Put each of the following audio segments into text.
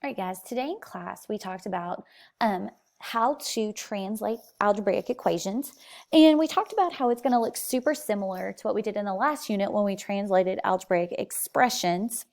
All right, guys, today in class we talked about how to translate algebraic equations, and we talked about how it's going to look super similar to what we did in the last unit when we translated algebraic expressions.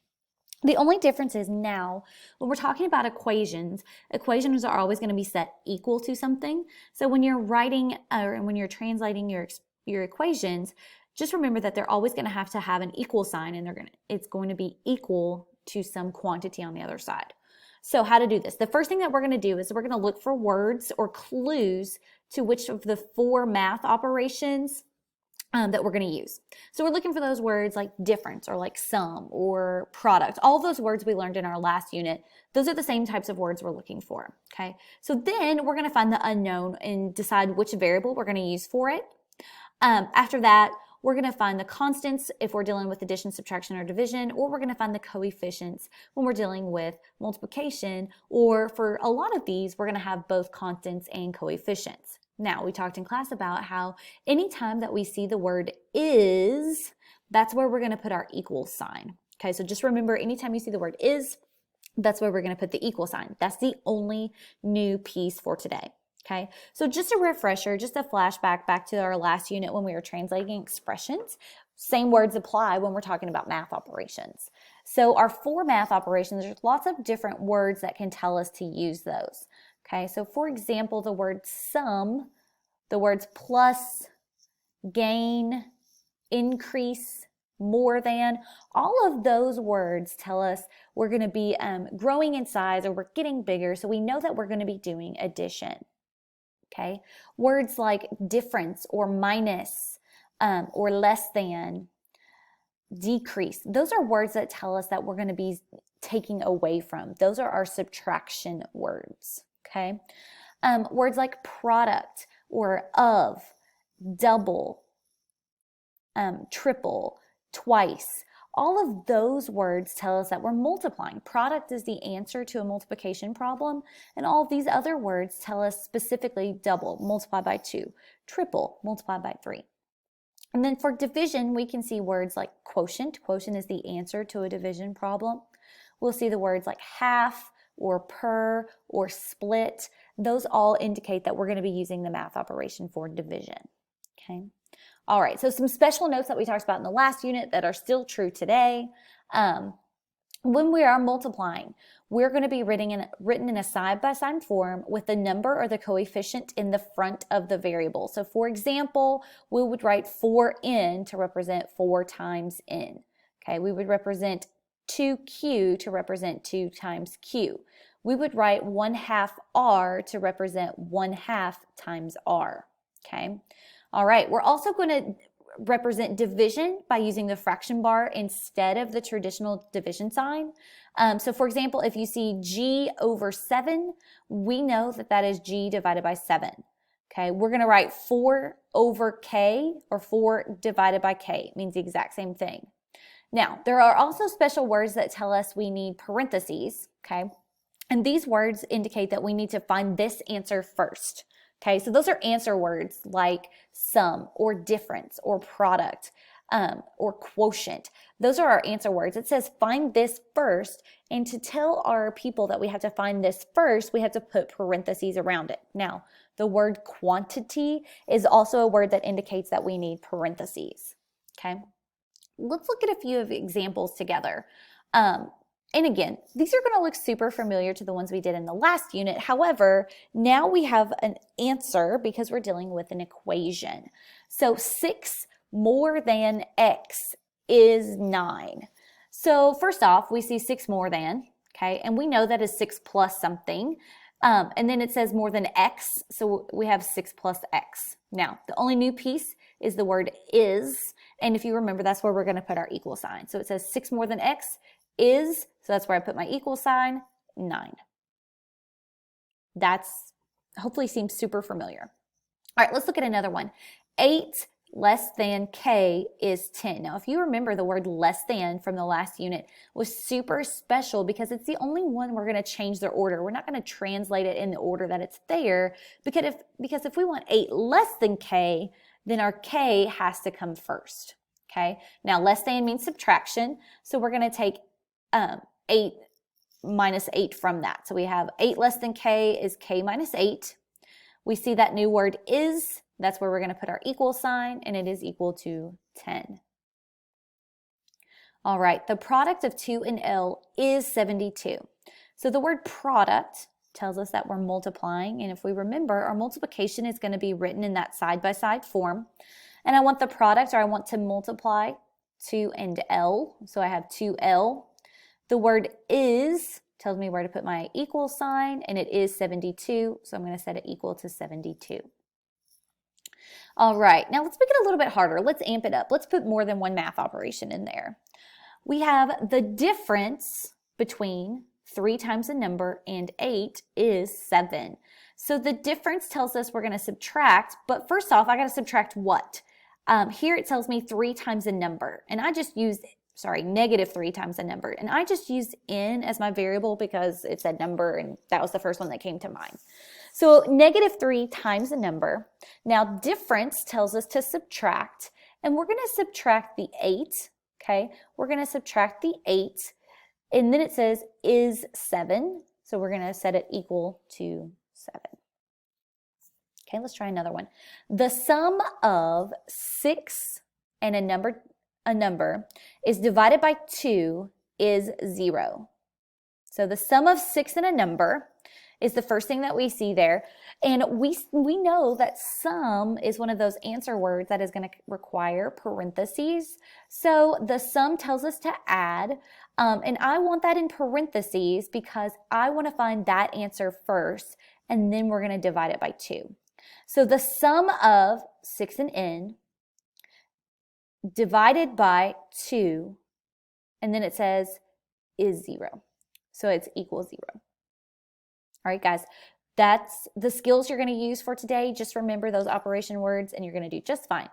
The only difference is now when we're talking about equations, equations are always going to be set equal to something. So when you're writing or when you're translating your equations, just remember that they're always going to have an equal sign, and it's going to be equal to some quantity on the other side. So how to do this? The first thing that we're going to do is we're going to look for words or clues to which of the four math operations that we're going to use. So we're looking for those words like difference or like sum or product. All of those words we learned in our last unit, those are the same types of words we're looking for. Okay. So then we're going to find the unknown and decide which variable we're going to use for it. After that, we're going to find the constants if we're dealing with addition, subtraction, or division, or we're going to find the coefficients when we're dealing with multiplication, or for a lot of these, we're going to have both constants and coefficients. Now, we talked in class about how anytime that we see the word is, that's where we're going to put our equal sign. Okay, so just remember, anytime you see the word is, that's where we're going to put the equal sign. That's the only new piece for today. Okay, so just a refresher, just a flashback back to our last unit when we were translating expressions. Same words apply when we're talking about math operations. So our four math operations, there's lots of different words that can tell us to use those. Okay, so for example, the word sum, the words plus, gain, increase, more than, all of those words tell us we're going to be growing in size or we're getting bigger, so we know that we're going to be doing addition. Okay, words like difference or minus or less than, decrease, those are words that tell us that we're going to be taking away from. Those are our subtraction words. Okay, words like product or of, double, triple, twice. All of those words tell us that we're multiplying. Product is the answer to a multiplication problem, and all of these other words tell us specifically double, multiply by 2, triple, multiply by 3. And then for division, we can see words like quotient. Quotient is the answer to a division problem. We'll see the words like half or per or split. Those all indicate that we're going to be using the math operation for division. Okay. All right, so some special notes that we talked about in the last unit that are still true today. When we are multiplying, we're going to be written in a side-by-side form with the number or the coefficient in the front of the variable. So for example, we would write 4n to represent 4 times n. Okay, we would represent 2q to represent 2 times q. We would write 1/2 r to represent 1/2 times r. Okay. All right, we're also going to represent division by using the fraction bar instead of the traditional division sign. So for example, if you see g over 7, we know that that is g divided by 7. Okay, we're going to write 4 over k or 4 divided by k. It means the exact same thing. Now, there are also special words that tell us we need parentheses, okay? And these words indicate that we need to find this answer first. Okay, so those are answer words like sum or difference or product or quotient. Those are our answer words. It says find this first, and to tell our people that we have to find this first, we have to put parentheses around it. Now, the word quantity is also a word that indicates that we need parentheses. Okay, let's look at a few of examples together. And again, these are going to look super familiar to the ones we did in the last unit. However, now we have an answer because we're dealing with an equation. So 6 more than x is 9. So first off, we see 6 more than, okay, and we know that is 6 plus something. And then it says more than x, so we have 6 plus x. Now, the only new piece is the word is, and if you remember, that's where we're going to put our equal sign. So it says 6 more than x is, so that's where I put my equal sign, 9. That's hopefully seems super familiar. All right, let's look at another one. 8 less than k is 10. Now, if you remember, the word less than from the last unit was super special because it's the only one we're going to change their order. We're not going to translate it in the order that it's there because if we want 8 less than k, then our k has to come first. Okay, now less than means subtraction, so we're going to take 8 minus 8 from that. So we have 8 less than k is k minus 8. We see that new word is, that's where we're going to put our equal sign, and it is equal to 10. All right, the product of 2 and L is 72. So the word product tells us that we're multiplying, and if we remember, our multiplication is going to be written in that side-by-side form. And I want the product, or I want to multiply 2 and L, so I have 2L. The word is tells me where to put my equal sign, and it is 72, so I'm going to set it equal to 72. All right, now let's make it a little bit harder. Let's amp it up. Let's put more than one math operation in there. We have the difference between 3 times a number and 8 is 7. So the difference tells us we're going to subtract, but first off, I got to subtract what? Here it tells me 3 times a number, and I just used, negative 3 times a number, and I just used n as my variable because it said number, and that was the first one that came to mind. So negative 3 times a number. Now difference tells us to subtract, and we're going to subtract the 8, okay? We're going to subtract the 8, and then it says is 7, so we're going to set it equal to 7. Okay, let's try another one. The sum of 6 and a number is divided by 2 is 0. So the sum of 6 and a number is the first thing that we see there. And we know that sum is one of those answer words that is going to require parentheses. So the sum tells us to add, and I want that in parentheses because I want to find that answer first, and then we're going to divide it by 2. So the sum of 6 and n divided by 2, and then it says is 0. So it's equal 0. All right, guys, that's the skills you're going to use for today. Just remember those operation words, and you're going to do just fine.